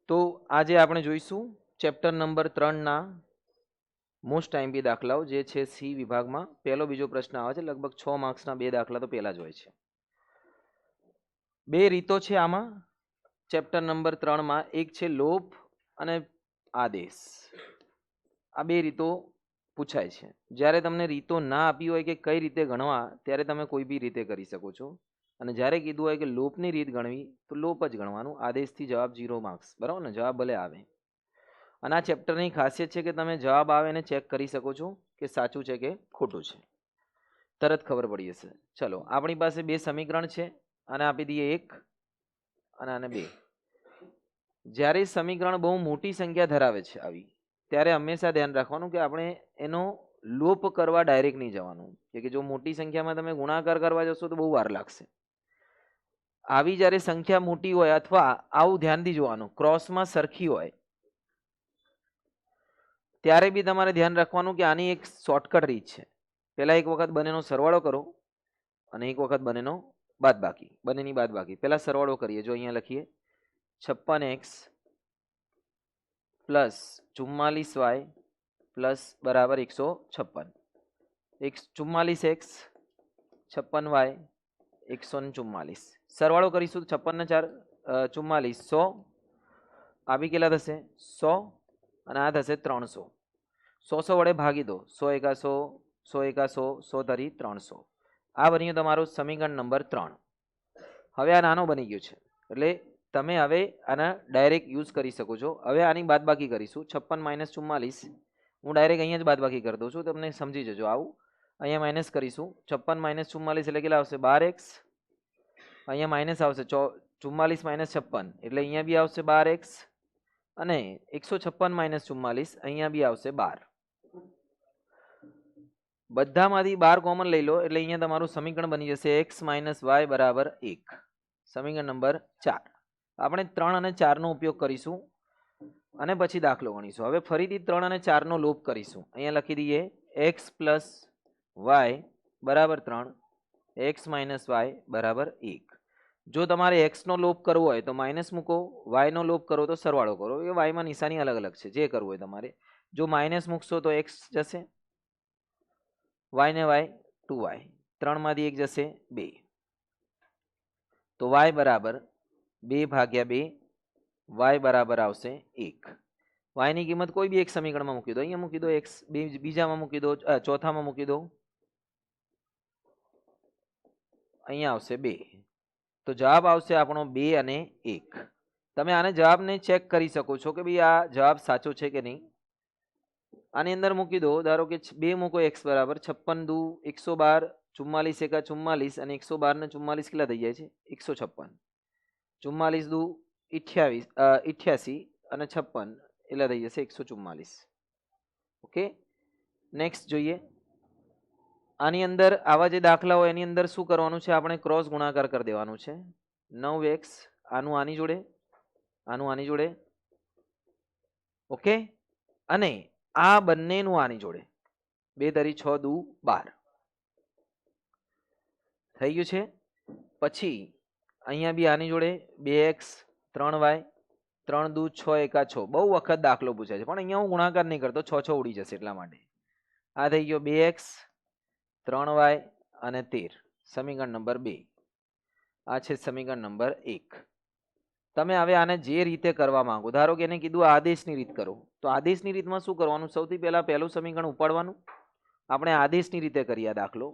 તો આજે આપણે જોઈશું ચેપ્ટર નંબર 3ના મોસ્ટ ટાઈમપી દાખલાઓ જે છે સી વિભાગમાં પહેલો બીજો પ્રશ્ન આવે છે. લગભગ 6 માર્ક્સના 2 દાખલા તો પહેલા જ હોય છે. 2 રીતો છે આમાં ચેપ્ટર નંબર 3માં. એક છે લોપ અને આદેશ. આ 2 રીતો પૂછાય છે. જ્યારે તમને રીતો ના આપી હોય કે કઈ રીતે ગણવા ત્યારે તમે કોઈ બી રીતે કરી શકો છો. અને જ્યારે કીધું હોય કે લોપની રીત ગણવી તો લોપ જ ગણવાનું. આદેશથી જવાબ 0 માર્ક્સ, બરાબર ને? જવાબ ભલે આવે. અને આ ચેપ્ટરની ખાસિયત છે કે તમે જવાબ આવે એને ચેક કરી શકો છો કે સાચું છે કે ખોટું છે. તરત ખબર પડી જશે. ચલો, આપણી પાસે 2 સમીકરણ છે. આને આપી દઈએ 1 અને આને 2. જ્યારે સમીકરણ બહુ મોટી સંખ્યા ધરાવે છે આવી, ત્યારે હંમેશા ધ્યાન રાખવાનું કે આપણે એનો લોપ કરવા ડાયરેક્ટ નહીં જવાનું. કે જો મોટી સંખ્યામાં તમે ગુણાકાર કરવા જશો તો બહુ વાર લાગશે. આવી જ્યારે સંખ્યા મોટી હોય અથવા આવું ધ્યાનથી જોવાનું ક્રોસમાં સરખી હોય ત્યારે બી તમારે ધ્યાન રાખવાનું કે આની એક શોર્ટકટ રીત છે. પહેલા એક વખત બંનેનો સરવાળો કરો અને એક વખત બંનેનો બાદબાકી, બંનેની બાદબાકી. પહેલા સરવાળો કરીએ. જો અહીંયા લખીએ 56x પ્લસ 44y પ્લસ બરાબર 156. 44x 56y 144. સરવાળો કરીશું તો 56 ને 4 44 100. આ બી કેટલા થશે? 100 અને આ થશે 300. 100 વડે ભાગી દો. 100 એકા 100, 100 એકા 100, 100 તરી 300. આ બન્યું તમારું સમીકરણ નંબર 3. હવે આ નાનો બની ગયો છે એટલે તમે હવે આના ડાયરેક્ટ યુઝ કરી શકો છો. હવે આની બાદબાકી કરીશું. 56 - 44 હું ડાયરેક્ટ અહીંયા જ બાદબાકી કરી દઉં છું, તમને સમજી જજો. આવું અહીંયા માઇનસ કરીશું. 56 - 44 એટલે કેટલા આવશે? 12x. અહીંયા માઇનસ આવશે 44 - 56 એટલે અહીંયા બી આવશે 12x અને 156 - 44 અહીંયા બી આવશે 12. બધામાંથી 12 કોમન લઈ લો એટલે અહીંયા તમારું સમીકરણ બની જશે x - y બરાબર 1. સમીકરણ નંબર 4. આપણે 3 અને 4 નો ઉપયોગ કરીશું અને પછી દાખલો ગણીશું. હવે ફરીથી 3 અને 4 નો લોપ કરીશું. અહીંયા લખી દઈએ x પ્લસ y બરાબર 3, x માઇનસ y બરાબર 1. જો તમારે x નો લોપ કરવો હોય તો માઇનસ મૂકો, y નો લોપ કરવો તો સરવાળો કરો. એ y માં નિશાની અલગ અલગ છે, જે કરવું હોય તમારે. જો માઇનસ મૂકશો તો x જશે, y ને y 2y, 3 માંથી 1 જશે 2. તો y બરાબર 2/2, y બરાબર આવશે 1. y ની કિંમત કોઈ બી એક સમીકરણમાં મૂકી દો. અહીંયા મૂકી દો x, બીજામાં મૂકી દો, ચોથામાં મૂકી દો. અહીંયા આવશે 2. તો જવાબ આવશે આપણો 2 અને 1. તમે આને જવાબને ચેક કરી શકો છો કે ભાઈ આ જવાબ સાચો છે કે નહીં. આની અંદર મૂકી દો. ધારો કે 2 મૂકો x બરાબર 56 દુ 112, 44 એકા 44 અને 112 ને 44 કેટલા થઈ જાય છે? 156. 44 દુ 88 અને 56 એટલે થઈ જશે 144. ઓકે, નેક્સ્ટ જોઈએ. આની અંદર આવા જે દાખલા હોય એની અંદર શું કરવાનું છે? આપણે ક્રોસ ગુણાકાર કરી દેવાનું છે. 9x આનું આની જોડે, આનું આની જોડે, ઓકે, અને આ બંનેનું આની જોડે. 2 તરી 6 દુ 12 થઈ ગયું છે. પછી અહીંયા બી આની જોડે 2x 3y 3 દુ 6 એકા 6. બહુ વખત દાખલો પૂછાય છે પણ અહીંયા હું ગુણાકાર નહીં કરતો, 6 6 ઉડી જશે એટલા માટે. આ થઈ ગયો 2x 3y અને 13. સમીકરણ નંબર 2. આ છે સમીકરણ નંબર 1. તમે હવે આને જે રીતે કરવા માંગો, ધારો કે એને કીધું આદેશની રીત કરો, તો આદેશની રીતમાં શું કરવાનું? સૌથી પહેલા પહેલું સમીકરણ ઉપાડવાનું. આપણે આદેશની રીતે કરીએ દાખલો.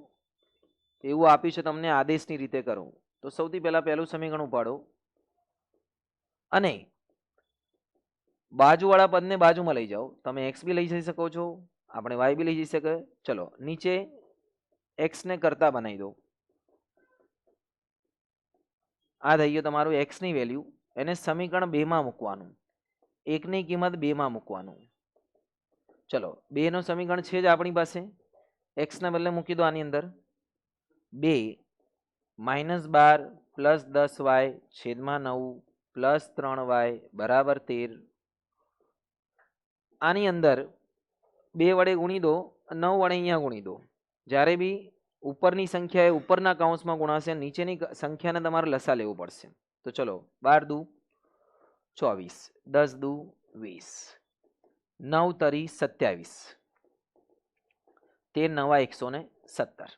એવું આપ્યું છે તમને આદેશની રીતે કરો, તો સૌથી પહેલા પહેલું સમીકરણ ઉપાડો અને બાજુવાળા પદને બાજુમાં લઈ જાઓ. તમે x બી લઈ જઈ શકો છો, આપણે y બી લઈ જઈ શકે. ચલો, નીચે x ને કરતા બનાવી દો. આ થઈ ગયો તમારું x ની વેલ્યુ. એને સમીકરણ 2 માં મૂકવાનું. 1 ની કિંમત 2 માં મૂકવાનું. ચલો, 2 નો સમીકરણ છે જ આપણી પાસે. x ના બદલે મૂકી દો આની અંદર. 2 -12 પ્લસ 10y છેદમાં 9 પ્લસ 3y બરાબર 13. આની અંદર 2 વડે ગુણી દો, 9 વડે અહીંયા ગુણી દો. જ્યારે બી ઉપરની સંખ્યા એ ઉપરના કૌંસમાં ગુણાશે, નીચેની સંખ્યાને તમારે લસા લેવું પડશે. તો ચલો, 12 દુ 24, 10 દુ 20, 9 તરી 27, 13 નવા 117.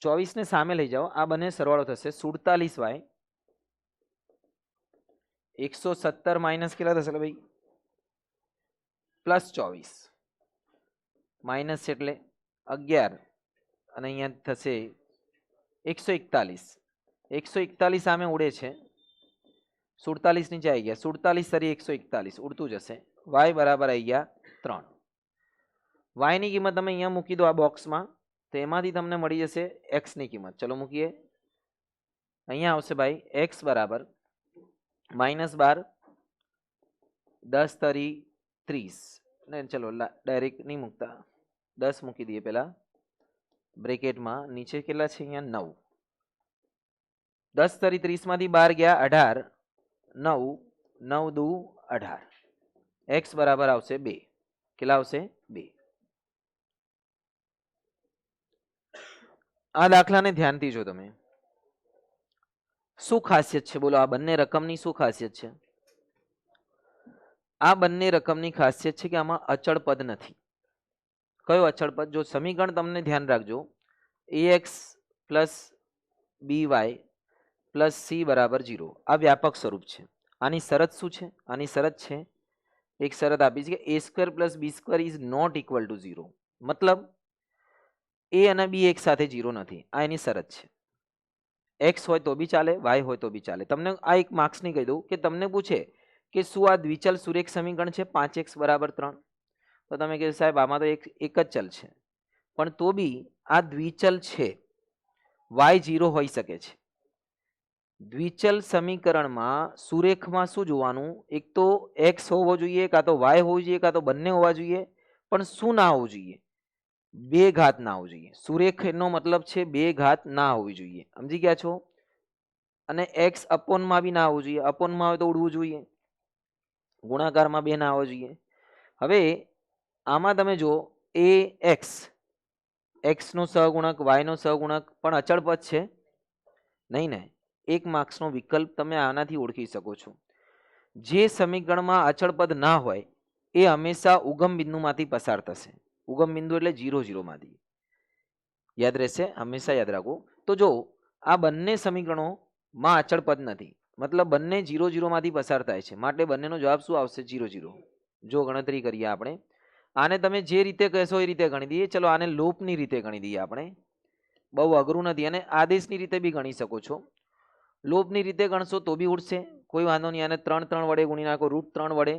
24 ને સામે લઈ જાઓ, આ બંને સરવાળો થશે 47y, 117 માઇનસ કેટલા થશે ભાઈ? +24, માઇનસ એટલે 11 અને અહીંયા થશે 141. 141 સામે ઉડે છે, 47 નીચે આવી ગયા, 47 તરી 141 ઉડતું જશે. y બરાબર આવી ગયા 3. y ની કિંમત તમે અહીંયા મૂકી દો આ બોક્સમાં, તો એમાંથી તમને મળી જશે x ની કિંમત. ચલો મૂકીએ. અહીંયા આવશે ભાઈ x બરાબર -12, 10 તરી 30 ને ચલો ડાયરેક્ટ નહીં મૂકતા, 10 મૂકી દઈએ પહેલા બ્રેકેટમાં. નીચે કેટલા છે અહીંયા? 9. 10 તરી 30 માંથી 12 ગયા 18, 9 9 દુ 18. x બરાબર આવશે 2. કેટલા આવશે? 2. આ દાખલાને ધ્યાનથી જો તમે. શું ખાસિયત છે બોલો? આ બંને રકમની શું ખાસિયત છે? આ બંને રકમની ખાસિયત છે કે આમાં અચળ પદ નથી. કયો અચળ પદ? જો સમીકરણ તમને ધ્યાન રાખજો, ax plus by plus c બરાબર 0. આ વ્યાપક સ્વરૂપ છે. આની શરત શું છે? આની શરત છે, એક શરત આપી છે કે a² plus b² is not equal to 0. મતલબ a અને b એક સાથે 0 નથી. આ એની શરત છે. x હોય તો બી ચાલે, y હોય તો બી ચાલે. તમને આ એક માર્ક્સની કહી દઉં કે તમને પૂછે કે શું આ દ્વિચલ સુરેખ સમીકરણ છે 5x બરાબર 3? તો તમે કહો સાહેબ આમાં તો એક જ ચલ છે, પણ તો બી આ દ્વિચલ છે, y 0 હોઈ શકે છે. દ્વિચલ સમીકરણમાં સુરેખમાં શું જોવાનું? એક તો x હોવો જોઈએ, કાં તો y હોવું જોઈએ, કાં તો બંને હોવા જોઈએ, પણ શું ના હોવું જોઈએ? 2 ઘાત ના હોવું જોઈએ. સુરેખ એનો મતલબ છે 2 ઘાત ના હોવી જોઈએ. સમજી ગયા છો? અને x અપોનમાં બી ના હોવું જોઈએ. અપોનમાં હોય તો ઉડવું જોઈએ, ગુણાકારમાં 2 ના હોવો જોઈએ. હવે આમાં તમે જો x નો સહગુણક, y નો સહગુણક પણ અચળ પદ છે નહીં ને? 1 માર્ક્સનો વિકલ્પ તમે આનાથી ઓળખી શકો છો. જે સમીકરણમાં અચળ પદ ના હોય એ હંમેશા ઉગમ બિંદુમાંથી પસાર થશે. ઉગમ બિંદુ એટલે 0 0 માંથી. યાદ રહેશે, હંમેશા યાદ રાખો. તો જો આ બંને સમીકરણોમાં અચળ પદ નથી, મતલબ બંને 0 0 માંથી પસાર થાય છે, માટે બંનેનો જવાબ શું આવશે? 0 0. જો ગણતરી કરીએ આપણે, આને તમે જે રીતે કહેશો એ રીતે ગણી દઈએ. ચલો આને લોપની રીતે ગણી દઈએ આપણે, બહુ અઘરું નથી. અને આદેશની રીતે બી ગણી શકો છો. લોપની રીતે ગણશો તો બી ઉડશે, કોઈ વાંધો નહીં. આને 3 3 વડે ગુણી નાખો, √3 વડે.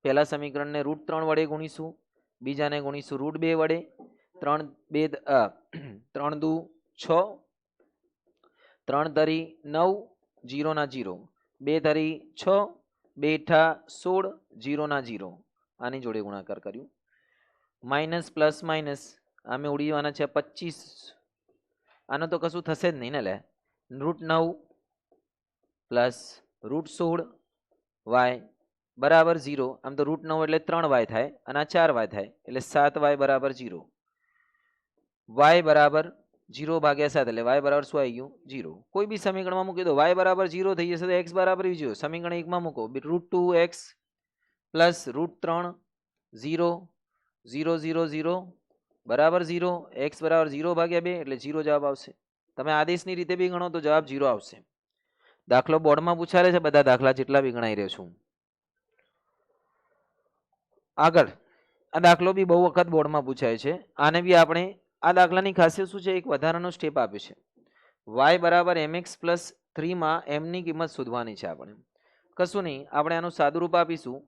પહેલા સમીકરણને √3 વડે ગુણીશું, બીજાને ગુણીશું √2 વડે. 3 દુ 6, 3 તરી 9, 0 ના 0, 2 તરી 6, 2 ઠા 16, 0 ના 0. આની જોડે ગુણાકાર કર્યું. માઇનસ પ્લસ માઇનસ આમે ઉડી જવાના છે 25. આનો તો કશું થશે જ નહીં ને. લે √9 પ્લસ √16 y બરાબર 0. આમ તો √9 એટલે 3y થાય અને આ 4y થાય એટલે 7y બરાબર 0. y બરાબર 0 ભાગ્યા 7 એટલે y બરાબર શું આવી ગયું? 0. કોઈ બી સમીકરણમાં મૂકી દો, y બરાબર 0 થઈ જશે તો x બરાબર 0. સમીકરણ 1 માં મૂકો, √2x પ્લસ √3 0 0 0 0 બરાબર 0. x બરાબર 0 ભાગ્યા 2 એટલે 0 જવાબ આવશે. તમે આદેશની રીતે બી ગણો તો જવાબ 0 આવશે. દાખલો બોર્ડમાં પૂછાયેલો છે, બધા દાખલા જેટલા બી ગણાઈ રહ્યો છું. આગળ આ દાખલો બી બહુ વખત બોર્ડમાં પૂછાય છે. આને બી આપણે, આ દાખલાની ખાસિયત શું છે? એક વધારાનો સ્ટેપ આપ્યો છે. y બરાબર mx પ્લસ 3 માં m ની કિંમત શોધવાની છે આપણે. કશું નહીં, આપણે આનું સાદું રૂપ આપીશું.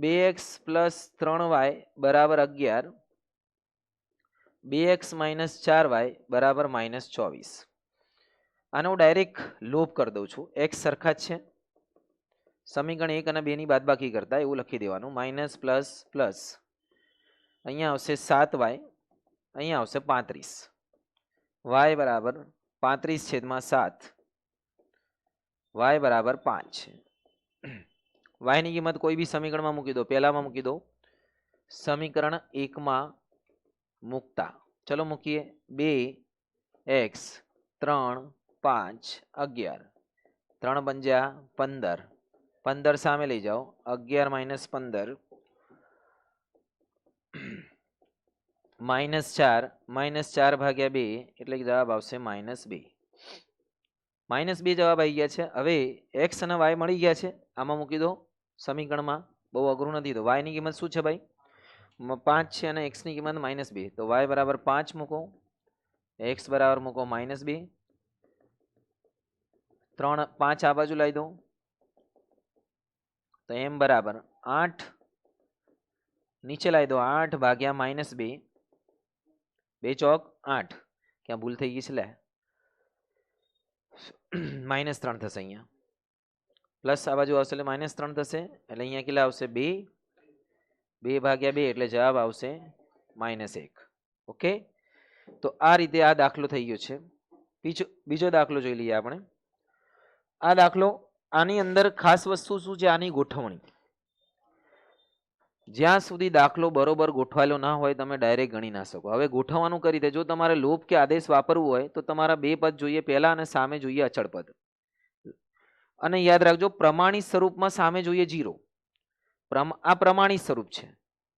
2x પ્લસ 3y બરાબર 11, 2x માઇનસ 4y બરાબર -24. આને હું ડાયરેક્ટ લોપ કરી દઉં છું. x સરખા જ છે, સમીકરણ 1 અને 2 ની બાદબાકી કરતા એવું લખી દેવાનું. માઇનસ પ્લસ પ્લસ, અહીંયા આવશે 7y, અહીંયા આવશે 35. y બરાબર 35/7, y બરાબર 5. y ની કિંમત કોઈ બી સમીકરણમાં મૂકી દો, પહેલામાં મૂકી દો, સમીકરણ 1 માં મૂકતા. ચલો મૂકીએ. 2x 3 5 11 3 पंजा 15, 15 सामे लई जाओ, 11 माइनस 15 -4 भाग्या 2 એટલે કે જવાબ આવશે -2. -2 જવાબ આવી ગયા છે. હવે x અને y મળી ગયા છે, આમાં મૂકી દો સમીકરણમાં, બહુ અઘરું નથી. તો y ની કિંમત શું છે ભાઈ? 5 છે અને x ની કિંમત -2, તો y બરાબર 5 મૂકો, x બરાબર મૂકો -2, 3 5 આ બાજુ લાવી દો, તો m બરાબર 8, નીચે લાવી દો 8 ભાગ્યા -2, 2 ચોક 8, ક્યાં ભૂલ થઈ ગઈ છે લે, -3 થશે અહીંયા, પ્લસ આ બાજુ આવશે એટલે -3 થશે, એટલે અહીંયા કેટલા આવશે? 2, 2 ભાગ્યા 2 એટલે જવાબ આવશે -1. ઓકે, તો આ રીતે આ દાખલો થઈ ગયો છે. બીજો દાખલો જોઈ લઈએ આપણે. આ દાખલો, આની અંદર ખાસ વસ્તુ શું છે? આની ગોઠવણી. જ્યાં સુધી દાખલો બરોબર ગોઠવાયેલો ના હોય તમે ડાયરેક્ટ ગણી ના શકો. હવે ગોઠવવાનું કરી દે. જો તમારે લોપ કે આદેશ વાપરવું હોય તો તમારા બે પદ જોઈએ, પહેલા અને સામે જોઈએ અચળ પદ. અને યાદ રાખજો, પ્રમાણિત સ્વરૂપમાં સામે જોઈએ 0. આ પ્રમાણિત સ્વરૂપ છે,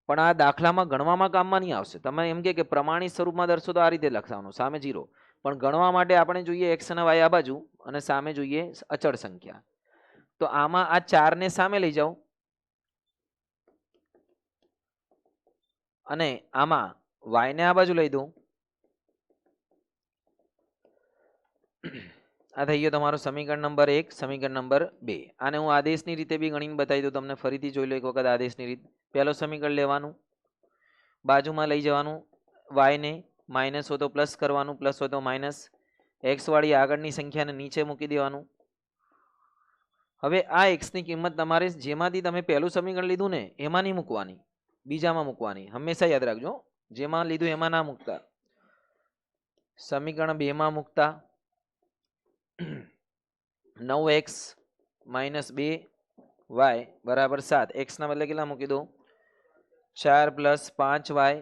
પણ આ દાખલામાં ગણવામાં કામમાં નહીં આવશે. તમે એમ કે પ્રમાણિત સ્વરૂપમાં દર્શો તો આ રીતે લખવાનું, સામે 0, પણ ગણવા માટે આપણે જોઈએ x અને y આ બાજુ અને સામે જોઈએ અચળ સંખ્યા. તો આમાં આ 4 ને સામે લઈ જાઓ અને આમાં y ને આ બાજુ લઈ દો. આ થઈ ગયો તમારો સમીકરણ નંબર 1. સમીકરણ નંબર 2, આને હું આદેશની રીતે બી ગણીને બતાવી દઉં તમને. ફરીથી જોઈ લો એક વખત આદેશની રીત. પહેલો સમીકરણ લેવાનું, બાજુમાં લઈ જવાનું y ને, માઇનસ હોય તો પ્લસ કરવાનું, પ્લસ હોય તો માઇનસ. x વાળી આગળની સંખ્યાને નીચે મૂકી દેવાનું. હવે આ x ની કિંમત તમારે જેમાંથી તમે પહેલું સમીકરણ લીધું ને એમાં નહીં મૂકવાની, બીજામાં મૂકવાની. હંમેશા યાદ રાખજો, જેમાં લીધું એમાં ના મૂકતા. સમીકરણ 2 માં મૂકતા 9x - 2y બરાબર 7. x ના બદલે કેટલા મૂકી દો? 4 + 5y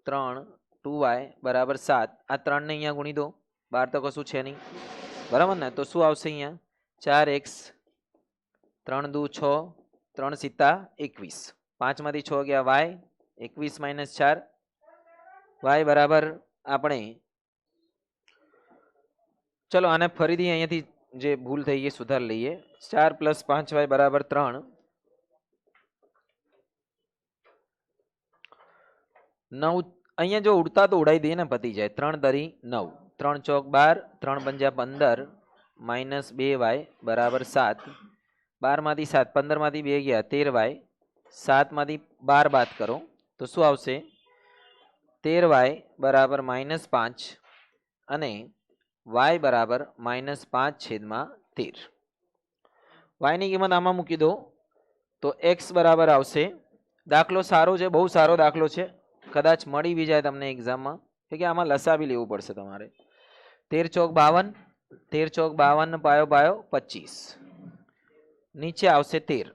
3 2y બરાબર 7. આ 3 ને અહીંયા ગુણી દો, બહાર તો કશું છે નહીં, બરાબર ને? તો શું આવશે અહીંયા? 4x 3 દુ 6, 3 સીતા 21, 5 માંથી 6 ગયા y, 21 - 4 y બરાબર આપણે, ચલો આને ફરીથી અહીંયાથી જે ભૂલ થઈ એ સુધાર લઈએ. 4 + 5y બરાબર 3, 9. અહીંયા જો ઉડતા તો ઉડાઈ દઈએ ને, પતી જાય. 3 તરી 9, 3 ચોક 12, 3 પંજા 15, -2y બરાબર 7. 12 માંથી 7, 15 માંથી 2 ગયા 13y, 7 માંથી 12 બાદ કરો તો શું આવશે? 13y બરાબર -5 અને y બરાબર -5/13. y ની કિંમત આમાં મૂકી દો તો x બરાબર આવશે. દાખલો સારો છે, બહુ સારો દાખલો છે, કદાચ મળી બી જાય તમને એક્ઝામમાં, કે આમાં લસા બી લેવું પડશે તમારે. 13 ચોક 52, 13 ચોક 52 પાયો પાયો 25, નીચે આવશે 13.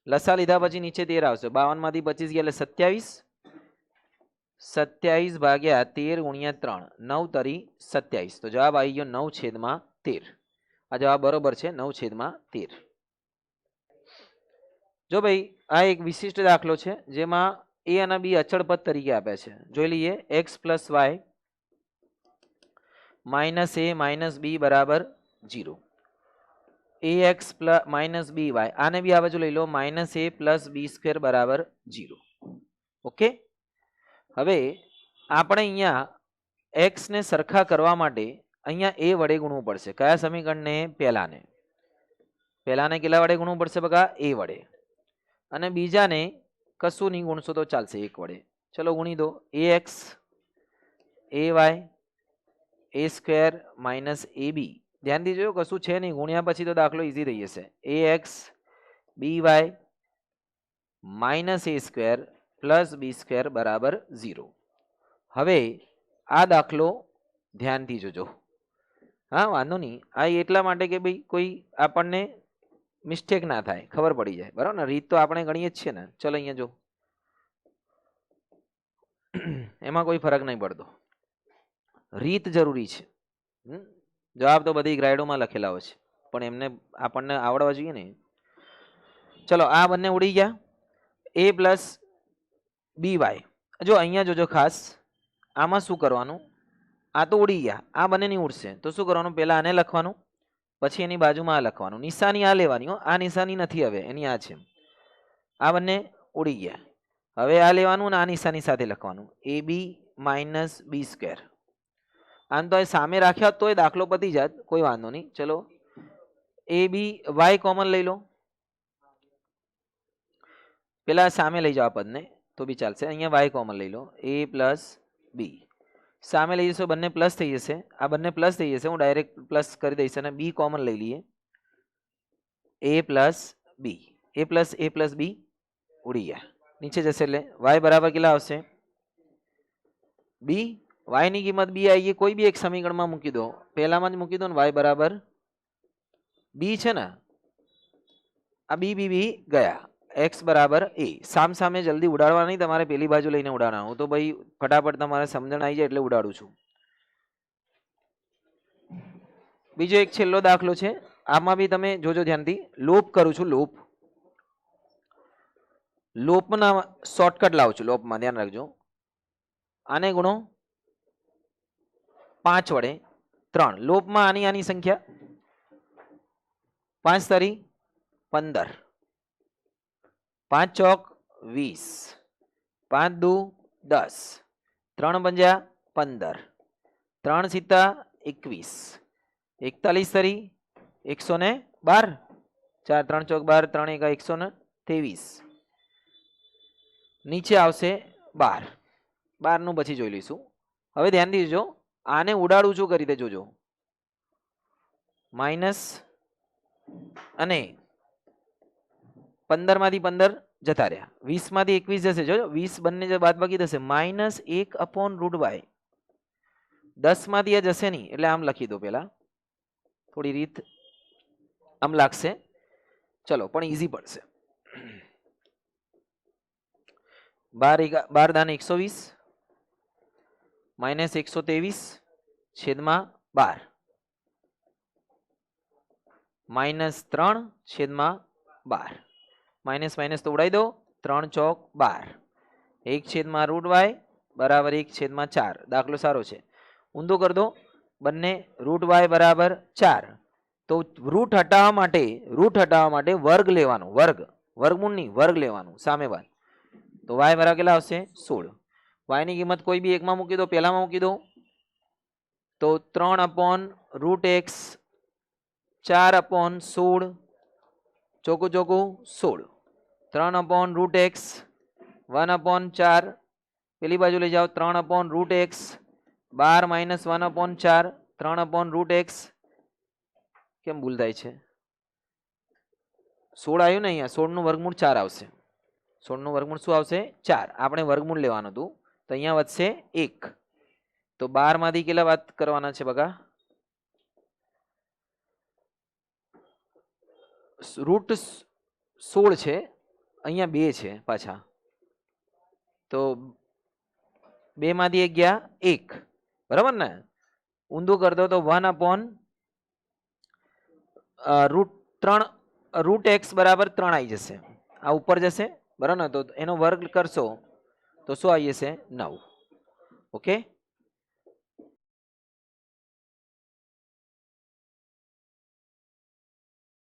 લસા લીધા પછી નીચે 13 આવશે. 52 માંથી 25 ગયા એટલે 27, 27 ભાગ્યા 13 ગુણ્યા 3, 9 તરી 27. તો જવાબ આવી ગયો 9/13. આ જવાબ બરોબર છે, 9/13. જો ભાઈ આ એક વિશિષ્ટ દાખલો છે જેમાં a અને b અચળ પદ તરીકે આપ્યા છે. જોઈ લઈએ. x + y -a - b બરાબર 0. ax - by, આને બી આ બાજુ લઈ લો, -a + b² બરાબર 0. ઓકે, હવે આપણે અહીંયા x ને સરખા કરવા માટે અહીંયા a વડે ગુણવું પડશે. કયા સમીકરણને? પહેલાને. પહેલાને કેટલા વડે ગુણવું પડશે બકા? a વડે. અને બીજાને કશું નહીં ગુણશો તો ચાલશે, 1 વડે. ચલો ગુણી દો. ax ay a² - ab. ધ્યાનથી જોયો, કશું છે નહીં, ગુણ્યા પછી તો દાખલો ઈઝી થઈ જશે. ax by -a² + b² બરાબર 0. હવે આ દાખલો ધ્યાનથી જોજો. હા, વાંધો નહીં. આ એટલા માટે કે ભાઈ કોઈ આપણને મિસ્ટેક ના થાય, ખબર પડી જાય, બરાબર ને? રીત તો આપણે ગણીએ જ છીએ ને. ચલો અહીંયા જો, એમાં કોઈ ફરક નહીં પડતો, રીત જરૂરી છે. જવાબ તો બધી ગ્રાઇડોમાં લખેલા હોય છે. પણ એમને આપણને આવડવા જોઈએ ને. ચલો આ બંને ઉડી ગયા. a plus b y. જો અહીંયા જોજો ખાસ, આમાં શું કરવાનું, આ તો ઉડી ગયા, આ બંને નહીં ઉડશે તો શું કરવાનું, પહેલા આને લખવાનું, પછી એની બાજુમાં આ લખવાનું. નિશાની આ લેવાની હો, આ નિશાની નથી હવે, એની આ છે. આ બંને ઉડી ગયા. હવે આ લેવાનું ને આ નિશાની સાથે લખવાનું, એ બી માઇનસ બી સ્ક્વેર. આમ તો સામે રાખ્યા તો એ દાખલો પતી જાત, કોઈ વાંધો નહીં. ચલો એ બી વાય કોમન લઈ લો, પેલા સામે લઈ જાઓ આ પદને તો બી ચાલશે. અહીંયા વાય કોમન લઈ લો, એ પ્લસ બી સામે લઈ જશો, બંને પ્લસ થઈ જશે, આ બંને પ્લસ થઈ જશે, હું ડાયરેક્ટ પ્લસ કરી દઈશ અને બી કોમન લઈ લઈએ, એ પ્લસ બી. એ પ્લસ બી ઉડી ગયા, નીચે જશે એટલે વાય બરાબર કેટલા આવશે, બી. વાય ની કિંમત બી આવી ગઈ, કોઈ બી એક સમીકરણમાં મૂકી દો, પહેલામાં જ મૂકી દો ને, વાય બરાબર બી છે ને, આ બી બી બી ગયા, એક્સ બરાબર એ. સામ સામે જલ્દી ઉડાડવા નહીં, તમારે પેલી બાજુ લઈને ઉડાડવાનું. તો ભાઈ ફટાફટ તમારે સમજણ આવી જાય એટલે ઉડાડું છું. બીજો એક છેલ્લો દાખલો છે, આમાં બી તમે જોજો ધ્યાનથી, લોપ કરું છું, લોપ. લોપના શોર્ટકટ લાવું છું, લોપમાં ધ્યાન રાખજો. આને ગુણો 5 વડે 3. લોપમાં આની આની સંખ્યા 5 તારી 15, 5 ચોક 20, 5 દુ 10, 3 પંજા 15, 3 સિત્તા 21, 41 તારી 112, 4 3 ચોક 12, 3 એકા 123. નીચે આવશે 12. 12 નું પછી જોઈ લઈશું. હવે ધ્યાન દીજો, આને ઉડાડું છું કરી રીતે જોજો, માઇનસ અને 15 માંથી 15 જતા રહ્યા, 20 માંથી 21 જશે, જોજો 20 બંને જે બાદ બાકી થશે, -1/√y. 10 માંથી આ જશે નહીં એટલે આમ લખી દો, પેલા થોડી રીત આમ લાગશે, ચલો પણ ઈઝી પડશે. 12 દાન 120 -123 છેદમાં 12 -3 છેદમાં 12. માઇનસ માઇનસ તો ઉડાઈ દો, 3 ચોક 12, 1 છેદમાં √y બરાબર 1 છેદમાં 4. દાખલો સારો છે, ઊંધો કરી દો, બંને √y બરાબર 4. તો રૂટ હટાવવા માટે વર્ગ લેવાનો, વર્ગમૂળ નહીં, વર્ગ લેવાનું સામે વાત. તો y બરાબર કેટલા આવશે 16. y ની કિંમત કોઈ બી એકમાં મૂકી દો, પહેલામાં મૂકી દો, તો 3/√x 4/16 ચોકું ચોકું 16, 3/√x 1/4, પેલી બાજુ લઈ જાઓ, 3/√x 12 - 1/4, 3/√x. કેમ ભૂલ થાય છે, 16 આવ્યું ને, અહીંયા 16 નું વર્ગમૂળ 4 આવશે, 16 નું વર્ગમૂળ શું આવશે 4. આપણે વર્ગમૂળ લેવાનું હતું તો અહીંયા વધશે 1. તો 12 માંથી કેટલા વાત કરવાના છે બગા, √16 છે, અહીંયા 2 છે પાછા, તો 2 માંથી 1 ગયા 1, બરાબર ને. ઊંધું કરી દો તો 1/√x બરાબર 3 આવી જશે, આ ઉપર જશે, બરાબર ને. તો એનો વર્ગ કરશો તો શું આવી જશે 9. ઓકે.